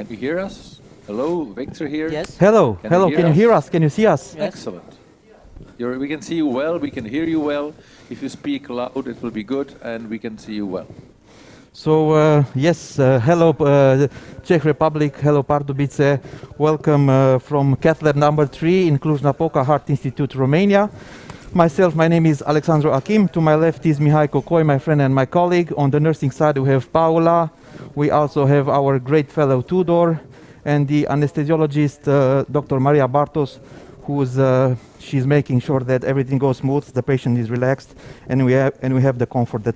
Can you hear us? Hello, Victor here. Yes. Hello, Can hello, you can you hear us? Can you see us? Yes. Excellent. We can see you well, we can hear you well. If you speak loud, it will be good, and we can see you well. So, yes, hello Czech Republic, hello Pardubice. Welcome from cath lab number 3 in Cluj-Napoca Heart Institute, Romania. Myself, my name is Alexandru Achim. To my left is Mihai, Cocoi, my friend and my colleague. On the nursing side, we have Paula. We also have our great fellow Tudor and the anesthesiologist, Dr. Maria Bartos, she's making sure that everything goes smooth, the patient is relaxed, and we have the comfort that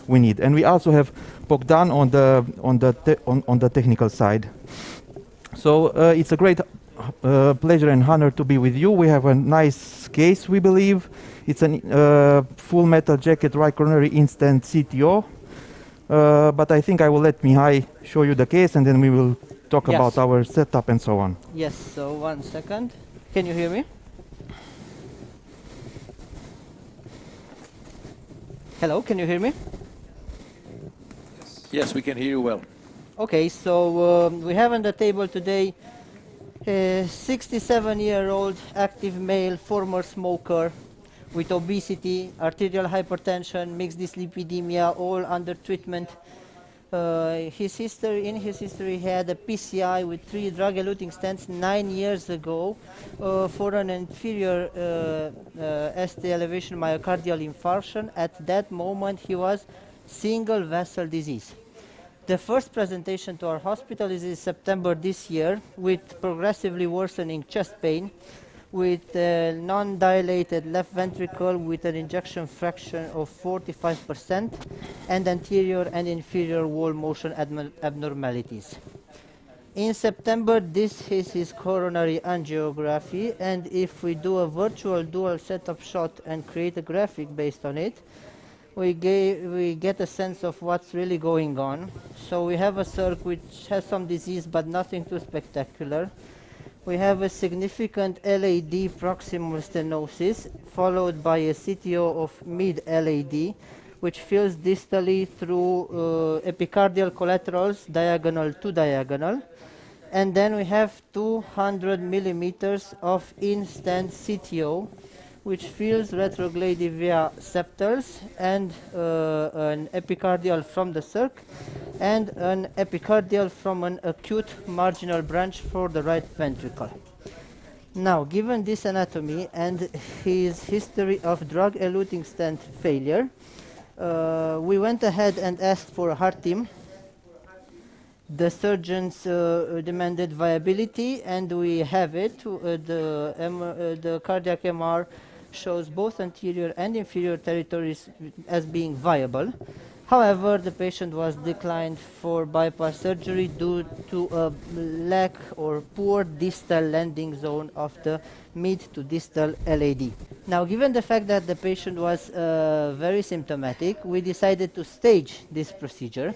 we need. And we also have Bogdan on the technical side. So it's a great pleasure and honor to be with you. We have a nice case, we believe. It's a full metal jacket right coronary instant CTO. But I think I will let Mihai show you the case, and then we will talk about our setup and so on. Yes, so 1 second. Can you hear me? Hello, can you hear me? Yes, we can hear you well. Okay, so we have on the table today a 67-year-old active male, former smoker with obesity, arterial hypertension, mixed dyslipidemia, all under treatment. In his history, he had a PCI with 3 drug-eluting stents 9 years ago for an inferior ST elevation myocardial infarction. At that moment, he was single vessel disease. The first presentation to our hospital is in September this year with progressively worsening chest pain, with non-dilated left ventricle with an ejection fraction of 45% and anterior and inferior wall motion abnormalities. In September, this is his coronary angiography, and if we do a virtual dual setup shot and create a graphic based on it, we get a sense of what's really going on. So we have a circ which has some disease but nothing too spectacular. We have a significant LAD proximal stenosis followed by a CTO of mid-LAD, which fills distally through epicardial collaterals, diagonal to diagonal. And then we have 200 millimeters of instant CTO, which fills retrograde via septals and an epicardial from the circ and an epicardial from an acute marginal branch for the right ventricle. Now, given this anatomy and his history of drug-eluting stent failure, we went ahead and asked for a heart team. The surgeons demanded viability, and we have it. The cardiac MR shows both anterior and inferior territories as being viable. However, the patient was declined for bypass surgery due to a lack or poor distal landing zone of the mid to distal LAD. Now, given the fact that the patient was very symptomatic, we decided to stage this procedure.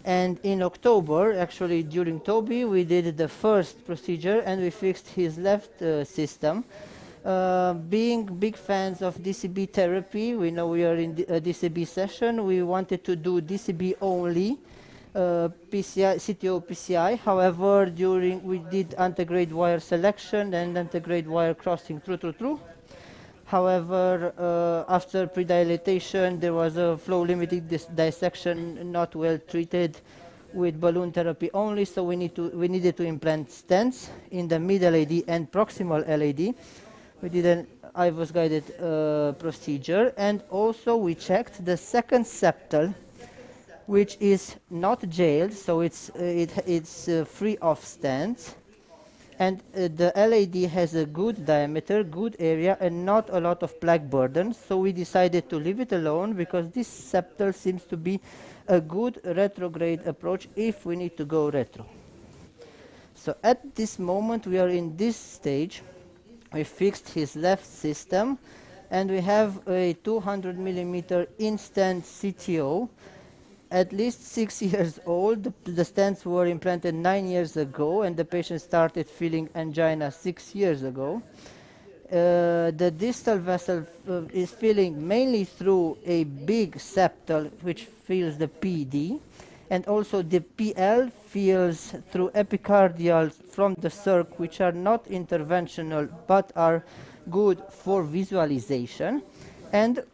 And in October, actually during TOBI, we did the first procedure and we fixed his left system. Being big fans of DCB therapy, we know we are in a DCB session. We wanted to do DCB only, PCI, CTO PCI. However, we did antegrade wire selection and antegrade wire crossing through. However, after predilatation, there was a flow-limiting dissection not well treated with balloon therapy only, so we needed to implant stents in the mid-LAD and proximal LAD. We did an IVUS-guided procedure, and also we checked the second septal, which is not jailed, so it's free of stents. And the LAD has a good diameter, good area, and not a lot of plaque burden. So we decided to leave it alone because this septal seems to be a good retrograde approach if we need to go retro. So at this moment, we are in this stage. We fixed his left system, and we have a 200 millimeter instant CTO. At least 6 years old. The stents were implanted 9 years ago, and the patient started feeling angina 6 years ago. The distal vessel is filling mainly through a big septal, which fills the PD, And also the PL feels through epicardials from the circ, which are not interventional but are good for visualization. And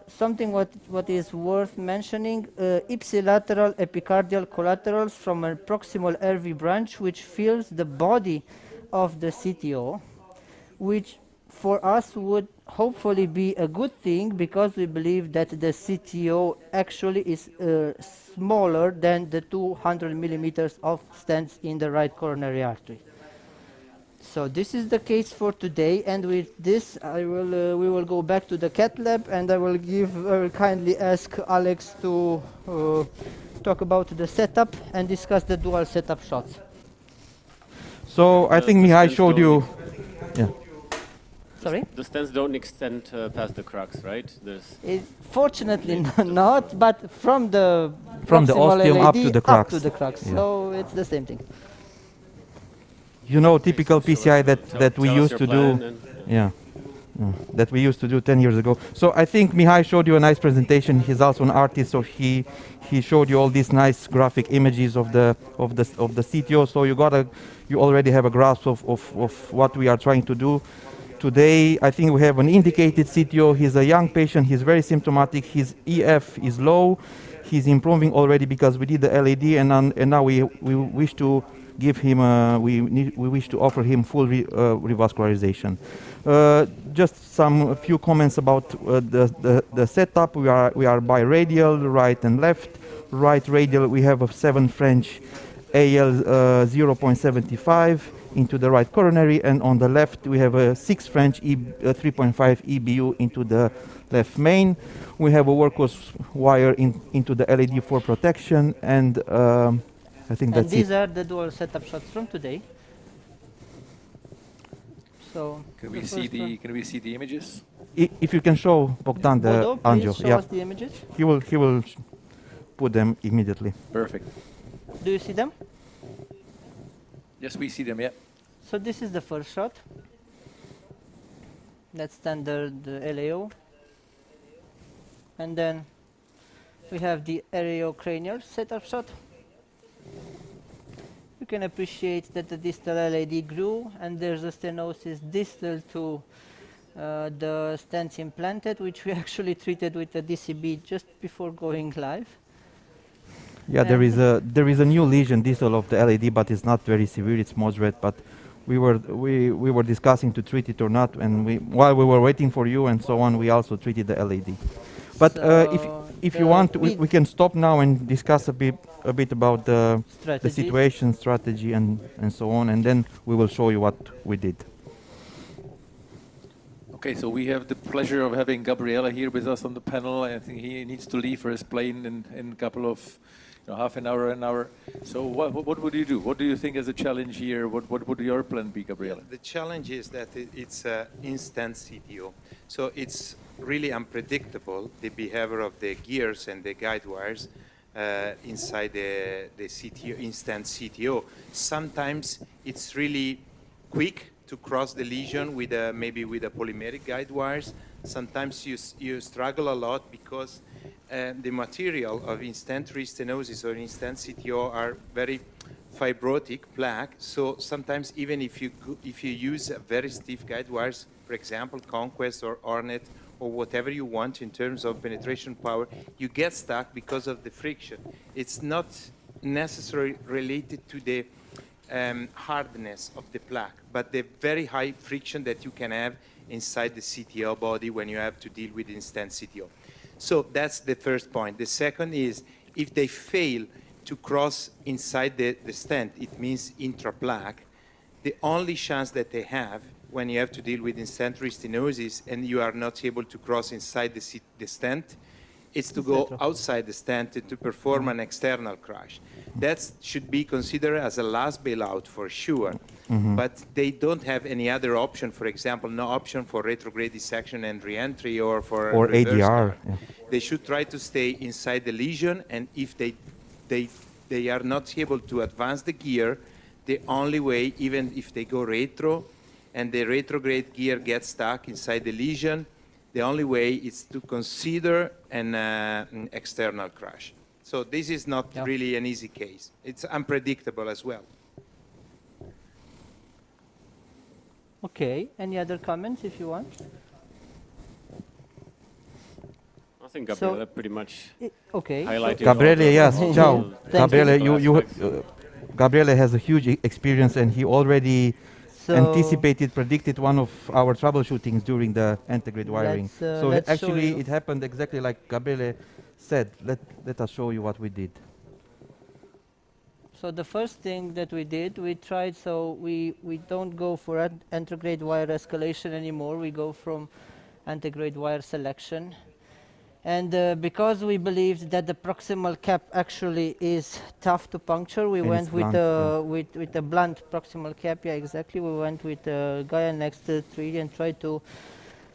something what is worth mentioning, ipsilateral epicardial collaterals from a proximal RV branch, which fills the body of the CTO, which for us would hopefully be a good thing, because we believe that the CTO actually is smaller than the 200 millimeters of stents in the right coronary artery. So this is the case for today, and with this we will go back to the cath lab, and I will kindly ask Alex to talk about the setup and discuss the dual setup shots. So I think Mihai showed you. Yeah. Sorry? The stents don't extend past the crux, right? Fortunately not, but from the ostium LAD up to the crux. Up to the crux. Yeah. So it's the same thing. You know, typical PCI that we used to do. Yeah. That we used to do 10 years ago. So I think Mihai showed you a nice presentation. He's also an artist, so he showed you all these nice graphic images of the CTO. So you already have a grasp of what we are trying to do. Today, I think we have an indicated CTO. He's a young patient. He's very symptomatic. His EF is low. He's improving already because we did the LAD, and now we wish to give him we wish to offer him full revascularization. Just a few comments about the setup. We are biradial, right and left. Right radial, we have a 7 French AL 0.75 into the right coronary, and on the left we have a 6 French 3.5 EBU into the left main. We have a workhorse wire into the LAD for protection, and I think that's it. And these are the dual setup shots from today. So can we see the images? If you can show Bogdan the angio, show us the images. He will put them immediately. Perfect. Do you see them? Yes, we see them. Yeah. So this is the first shot. That's standard LAO. And then we have the aerocranial setup shot. You can appreciate that the distal LAD grew, and there's a stenosis distal to the stents implanted, which we actually treated with a DCB just before going live. Yeah, there is a new lesion distal of the LAD, but it's not very severe. It's moderate, but we were discussing to treat it or not, and while we were waiting for you and so on, we also treated the LAD. But so if you want, we can stop now and discuss a bit about the situation, strategy, and so on, and then we will show you what we did. Okay, so we have the pleasure of having Gabriele here with us on the panel. I think he needs to leave for his plane in a couple of half an hour. So what would you do? What do you think is a challenge here? What would your plan be, Gabriele? The challenge is that it's an instant CTO. So it's really unpredictable, the behavior of the gears and the guide wires inside the CTO, instant CTO. Sometimes it's really quick to cross the lesion with maybe with a polymeric guide wires. Sometimes you struggle a lot because the material of in-stent restenosis or in-stent CTO are very fibrotic plaque. So sometimes even if you use very stiff guide wires, for example, Conquest or Ornet or whatever you want in terms of penetration power, you get stuck because of the friction. It's not necessarily related to the hardness of the plaque, but the very high friction that you can have inside the CTO body when you have to deal with in-stent CTO. So that's the first point. The second is if they fail to cross inside the stent, it means intraplaque, the only chance that they have when you have to deal with in-stent restenosis and you are not able to cross inside the stent, is to go outside the stent to perform an external crash. That should be considered as a last bailout for sure. But they don't have any other option. For example, no option for retrograde dissection and reentry or for ADR. Yeah. They should try to stay inside the lesion, and if they are not able to advance the gear, the only way, even if they go retro and the retrograde gear gets stuck inside the lesion, the only way is to consider an external crash. So this is not really an easy case. It's unpredictable as well. Okay, any other comments if you want? I think Gabriele pretty much okay. highlighted Gabriele, yes, ciao. Gabriele, you Gabriele has a huge experience, and he already anticipated, predicted one of our troubleshootings during the integrate wiring. So actually, it happened exactly like Gabriele said. Let us show you what we did. So the first thing that we did, we tried, so we don't go for antegrade wire escalation anymore. We go from antegrade wire selection. And because we believed that the proximal cap actually is tough to puncture, we went with a blunt proximal cap. Yeah, exactly. We went with Gaia Next 3 and tried to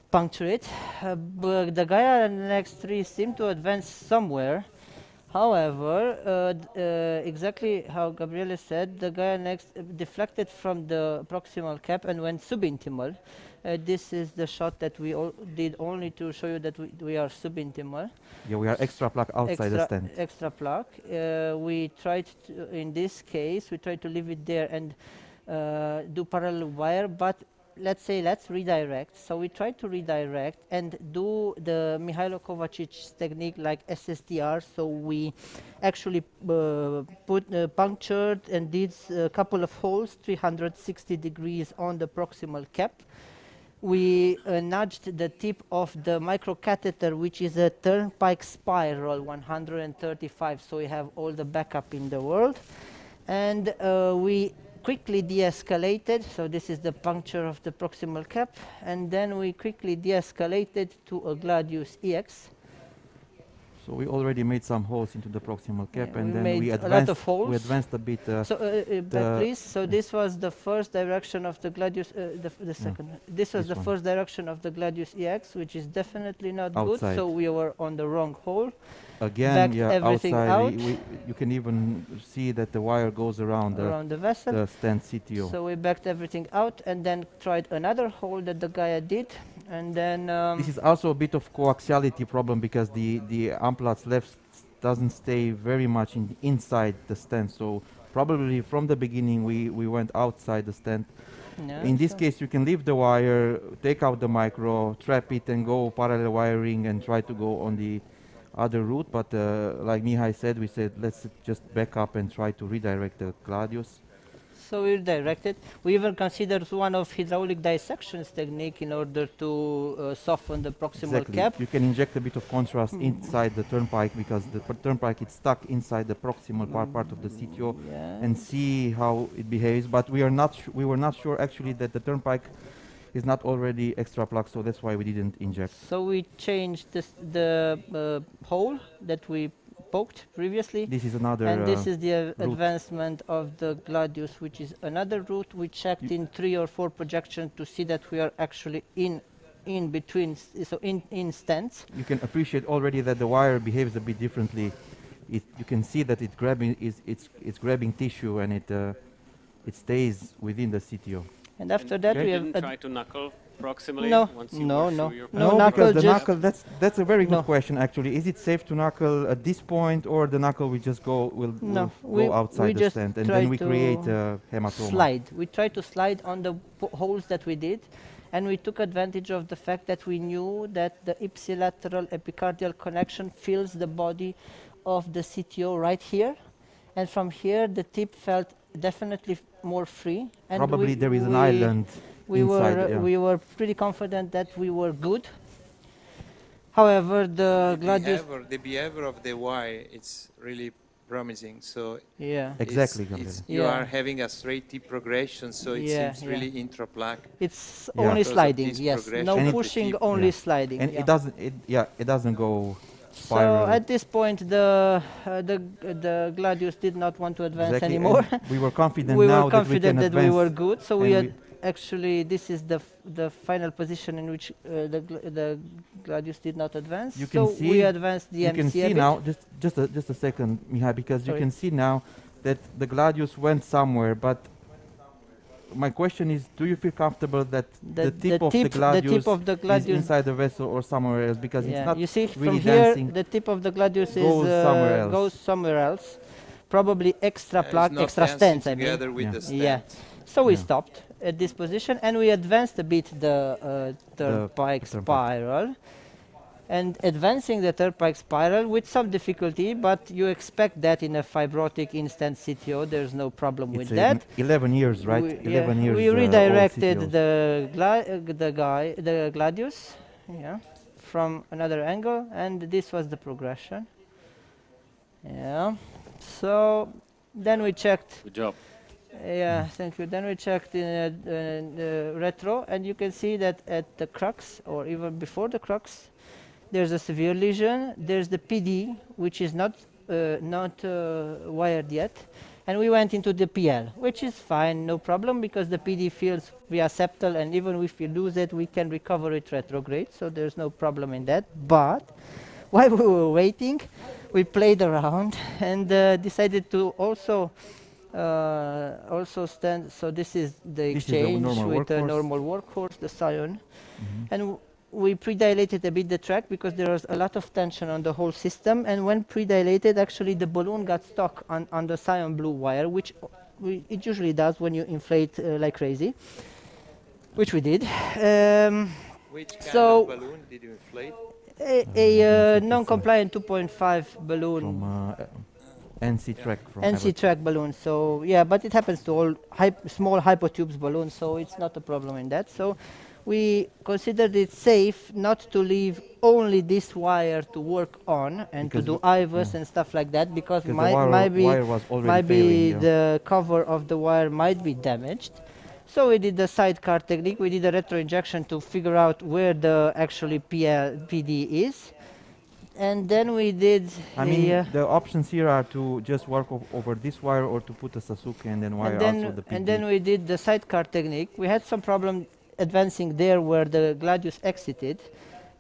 puncture it. But the Gaia Next 3 seemed to advance somewhere. However, exactly how Gabriele said, the Gaia Next deflected from the proximal cap and went subintimal. This is the shot that we did only to show you that we are subintimal. Yeah, we are extra plug outside the stand. Extra plug. We tried to, in this case, we tried to leave it there and do parallel wire, but let's redirect. So we tried to redirect and do the Mihai Kovacic's technique like SSTR. So we actually punctured and did a couple of holes, 360 degrees on the proximal cap. We nudged the tip of the microcatheter, which is a turnpike spiral 135, so we have all the backup in the world. And we quickly de-escalated, so this is the puncture of the proximal cap, and then we quickly de-escalated to a Gladius EX. So we already made some holes into the proximal cap, and then we advanced a bit. Please. So this was the first direction of the Gladius. The second. This was the first direction of the Gladius EX, which is definitely not good. So we were on the wrong hole. Again, everything outside. You can even see that the wire goes around the vessel, the stand CTO. So we backed everything out and then tried another hole that the Gaia did. And then this is also a bit of coaxiality problem because the Amplatz left doesn't stay very much inside the stand. So probably from the beginning we went outside the stand. Yeah, in this case, you can leave the wire, take out the micro, trap it, and go parallel wiring and try to go on the other route. But like Mihai said, we said let's just back up and try to redirect the Gladius. So we redirected. We even considered one of hydraulic dissections technique in order to soften the proximal cap. You can inject a bit of contrast inside the turnpike because the turnpike is stuck inside the proximal part of the CTO, and see how it behaves. But we were not sure actually that the turnpike is not already extra plug, so that's why we didn't inject. So we changed the hole that we poked previously. This is another and this is the advancement of the Gladius, which is another route. We checked in 3 or 4 projections to see that we are actually in between, so in stands. You can appreciate already that the wire behaves a bit differently. You can see that it's grabbing tissue and it stays within the CTO. And after that we didn't try to knuckle proximally. No, because the knuckle. That's a very good question actually. Is it safe to knuckle at this point, or the knuckle will just go go outside the stand and then we create a hematoma? We tried to slide on the holes that we did, and we took advantage of the fact that we knew that the ipsilateral epicardial connection fills the body of the CTO right here, and from here the tip felt definitely more free. And probably there is an island. We were pretty confident that we were good. However, the behavior of the wire, it's really promising. So exactly, you are having a straight tip progression, so it seems really intra-plug. It's only sliding, no pushing, only sliding. And it doesn't go spiral. So at this point, the Gladius did not want to advance anymore. We were confident that we were good. So we had actually, this is the final position in which the Gladius did not advance. You can see, we advanced the MC. You can see now, just a second, Mihai, because you can see now that the Gladius went somewhere, but my question is, do you feel comfortable that the tip of the the gladius is inside the vessel or somewhere else? Because it's not you see, really from here, dancing. the tip of the gladius Goes somewhere else. Probably extra plug, extra stents, I mean. Together with the stent. Yeah. So we stopped at this position and we advanced a bit the turnpike spiral. And advancing the turnpike spiral with some difficulty, but you expect that in a fibrotic instant CTO, there's no problem with that. 11 years, right? 11 years. We redirected the gladius, from another angle, and this was the progression. Yeah. So then we checked. Good job. Yeah, thank you. Then we checked in the retro, and you can see that at the crux, or even before the crux, there's a severe lesion. There's the PD, which is not wired yet, and we went into the PL, which is fine, no problem, because the PD feels via septal, and even if we lose it, we can recover it retrograde, so there's no problem in that. But while we were waiting, we played around and decided to also stand. So this is the exchange with the normal workhorse, the Scion, and we pre-dilated a bit the track because there was a lot of tension on the whole system, and when pre-dilated, actually the balloon got stuck on the Scion blue wire, which it usually does when you inflate like crazy, which we did. Which kind of balloon did you inflate? A non-compliant 2.5 balloon. From NC track. NC track balloon. So yeah, but it happens to all small hypotubes balloons, so it's not a problem in that. So we considered it safe not to leave only this wire to work on and to do IVUS and stuff like that, because maybe the cover of the wire might be damaged. So we did the sidecar technique. We did a retro injection to figure out where the actually PD is. And then we did. I mean, the options here are to just work over this wire or to put a Sasuke and then wire also the PD. And then we did the sidecar technique. We had some problem advancing there where the gladius exited,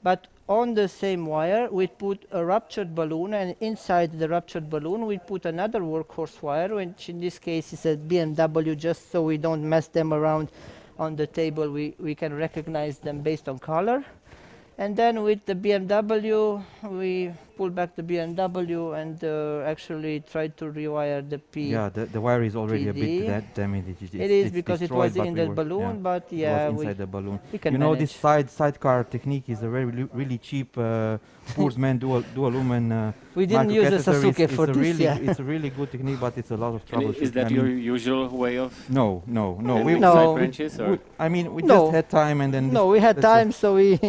but on the same wire we put a ruptured balloon, and inside the ruptured balloon we put another workhorse wire, which in this case is a BMW, just so we don't mess them around on the table. We can recognize them based on color. And then with the BMW, we pulled back the BMW and actually tried to rewire the P. Yeah, the wire is already a bit damaged. It is because it was in the balloon, but yeah, it was inside the balloon. We can manage. This sidecar technique is a really cheap Pursman dual lumen. We didn't use a Sasuke for this. It's a really good technique, but it's a lot of trouble. Is that your usual way of? No. Side branches, or? I mean, we just had time and then. No, we had time, so we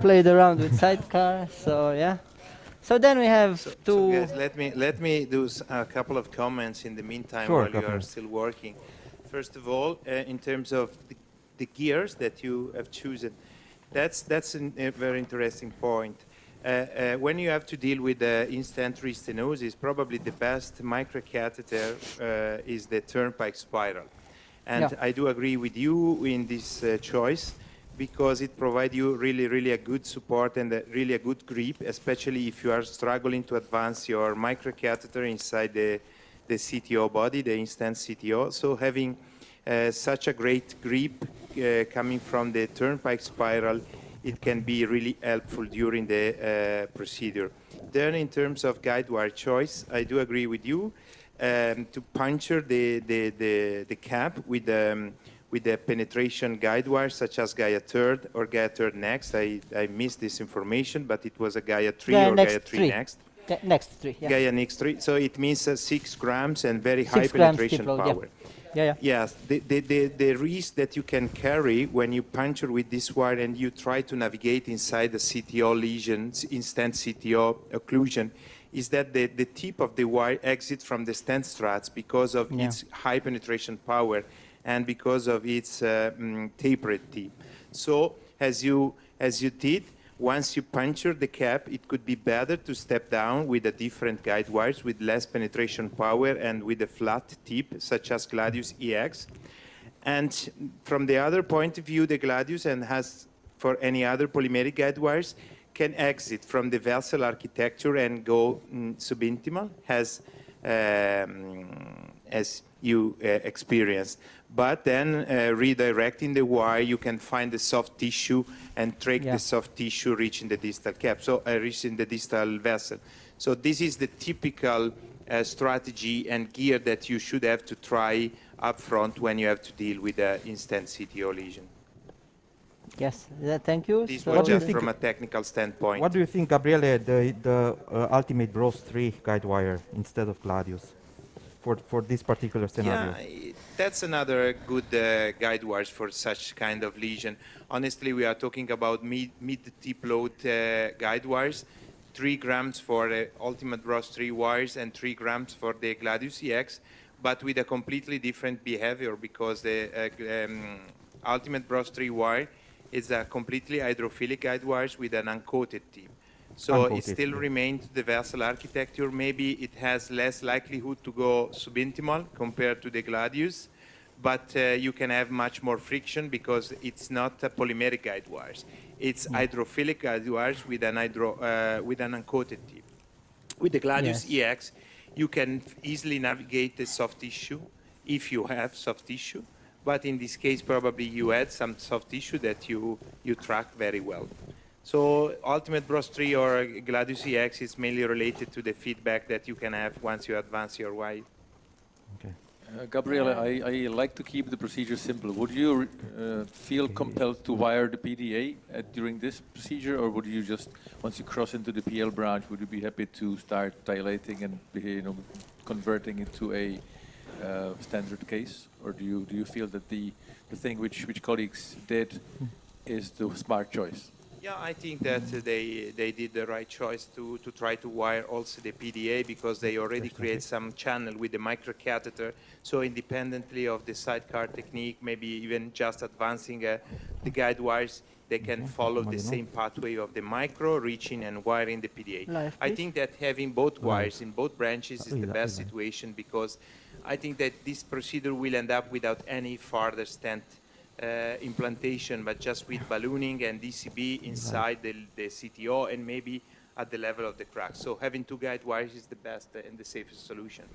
played around with sidecar. So yeah. So then we have to. So guys, let me do a couple of comments in the meantime while you are still working. First of all, in terms of the gears that you have chosen, that's a very interesting point. When you have to deal with instant restenosis, probably the best microcatheter is the turnpike spiral. And I do agree with you in this choice, because it provides you really a good support and really a good grip, especially if you are struggling to advance your microcatheter inside the CTO body, the instant CTO. So having such a great grip coming from the turnpike spiral, it can be really helpful during the procedure. Then in terms of guide wire choice, I do agree with you to puncture the cap with the penetration guide wire, such as Gaia third or Gaia third next. I missed this information, but it was a Gaia 3 or Gaia 3 next. Next 3, yeah. Gaia next 3. So it means 6 grams and very high penetration power. Yeah. Yes, the risk that you can carry when you puncture with this wire and you try to navigate inside the CTO lesions, instant CTO occlusion, is that the tip of the wire exits from the stent struts because of its high penetration power and because of its tapered tip. So as you did, once you puncture the cap, it could be better to step down with a different guide wires with less penetration power and with a flat tip, such as Gladius EX. And from the other point of view, the Gladius, and has for any other polymeric guide wires, can exit from the vessel architecture and go subintimal, has as you experienced. But then redirecting the wire, you can find the soft tissue and track the soft tissue reaching the distal cap, so reaching the distal vessel. So this is the typical strategy and gear that you should have to try up front when you have to deal with an in-stent CTO lesion. Yes, thank you. This So was just from a technical standpoint. What do you think, Gabriele, the Ultimate Bros 3 guide wire instead of Gladius for this particular scenario? Yeah, that's another good guide wires for such kind of lesion. Honestly, we are talking about mid-tip load guide wires, 3 grams for Ultimate Bros 3 wires and 3 grams for the Gladius EX, but with a completely different behavior because the Ultimate Bros 3 wire is a completely hydrophilic guide wires with an uncoated tip. So it still remains the vessel architecture. Maybe it has less likelihood to go subintimal compared to the Gladius, but you can have much more friction because it's not a polymeric guide wires. It's hydrophilic guide wires with an uncoated tip. With the Gladius EX, you can easily navigate the soft tissue if you have soft tissue. But in this case, probably you had some soft tissue that you track very well. So Ultimate Bros 3 or Gladius EX is mainly related to the feedback that you can have once you advance your wire. Okay. Gabriele, I like to keep the procedure simple. Would you feel compelled to wire the PDA during this procedure, or would you just, once you cross into the PL branch, would you be happy to start dilating and converting into a standard case, or do you feel that the thing which colleagues did is the smart choice? Yeah, I think that they did the right choice to try to wire also the PDA because they already create some channel with the microcatheter. So independently of the sidecar technique, maybe even just advancing the guide wires, they can follow the same pathway of the micro, reaching and wiring the PDA. I think that having both wires in both branches is the best situation because I think that this procedure will end up without any further stent implantation, but just with ballooning and DCB inside the CTO and maybe at the level of the crack. So having 2 guide wires is the best and the safest solution.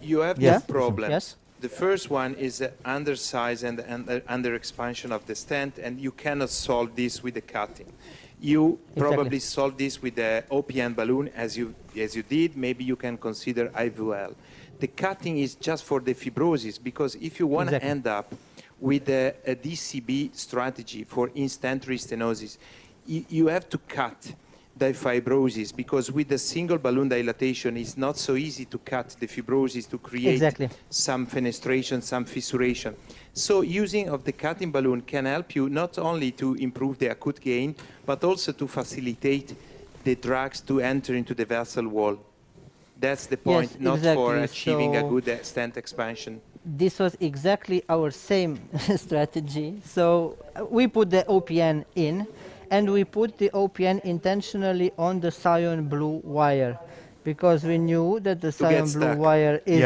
You have Yes. two problems. Yes. The first one is the undersize and under expansion of the stent, and you cannot solve this with the cutting. You probably solve this with the OPN balloon as you did. Maybe you can consider IVL. The cutting is just for the fibrosis, because if you want to end up with a DCB strategy for in-stent restenosis, you have to cut the fibrosis, because with the single balloon dilatation, it's not so easy to cut the fibrosis to create some fenestration, some fissuration. So using of the cutting balloon can help you not only to improve the acute gain, but also to facilitate the drugs to enter into the vessel wall. That's the point, not for achieving a good stent expansion. This was exactly our same strategy. So we put the OPN in, and we put the OPN intentionally on the cyan blue wire, because we knew that the cyan blue wire is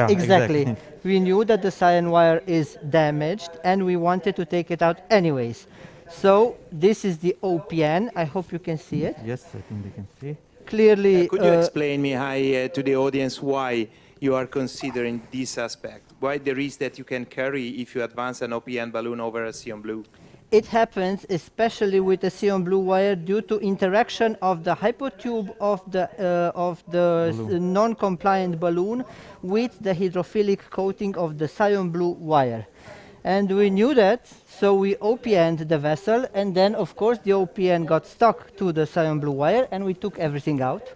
we knew that the cyan wire is damaged, and we wanted to take it out anyways. So this is the OPN. I hope you can see it. Yes, I think they can see. Clearly. Could you explain, Mihai, to the audience why you are considering this aspect? Why the risk that you can carry if you advance an OPN balloon over a cyan blue? It happens especially with the cyan blue wire due to interaction of the hypotube of the non-compliant balloon with the hydrophilic coating of the cyan blue wire. And we knew that, so we OPN'd the vessel, and then of course the OPN got stuck to the cyan blue wire, and we took everything out.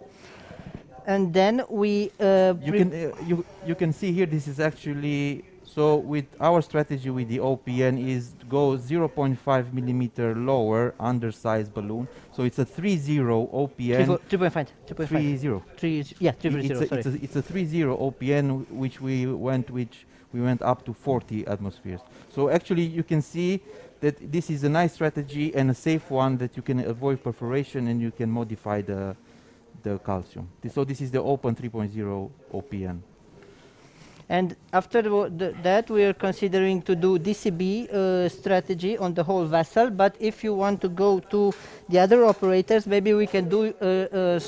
And then we you can see here, this is actually, so with our strategy with the OPN is to go 0.5 millimeter lower undersized balloon. So it's a 3.0 OPN. 3.5. 3.0. Yeah, 3.0. It's a 3.0 OPN which we went up to 40 atmospheres. So actually you can see that this is a nice strategy and a safe one, that you can avoid perforation and you can modify the calcium. So this is the open 3.0 OPN. And after that, we are considering to do DCB strategy on the whole vessel. But if you want to go to the other operators, maybe we can do a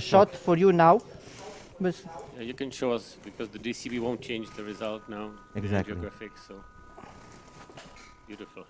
shot for you now. But yeah, you can show us, because the DCB won't change the result now. Exactly. Geographic, so beautiful.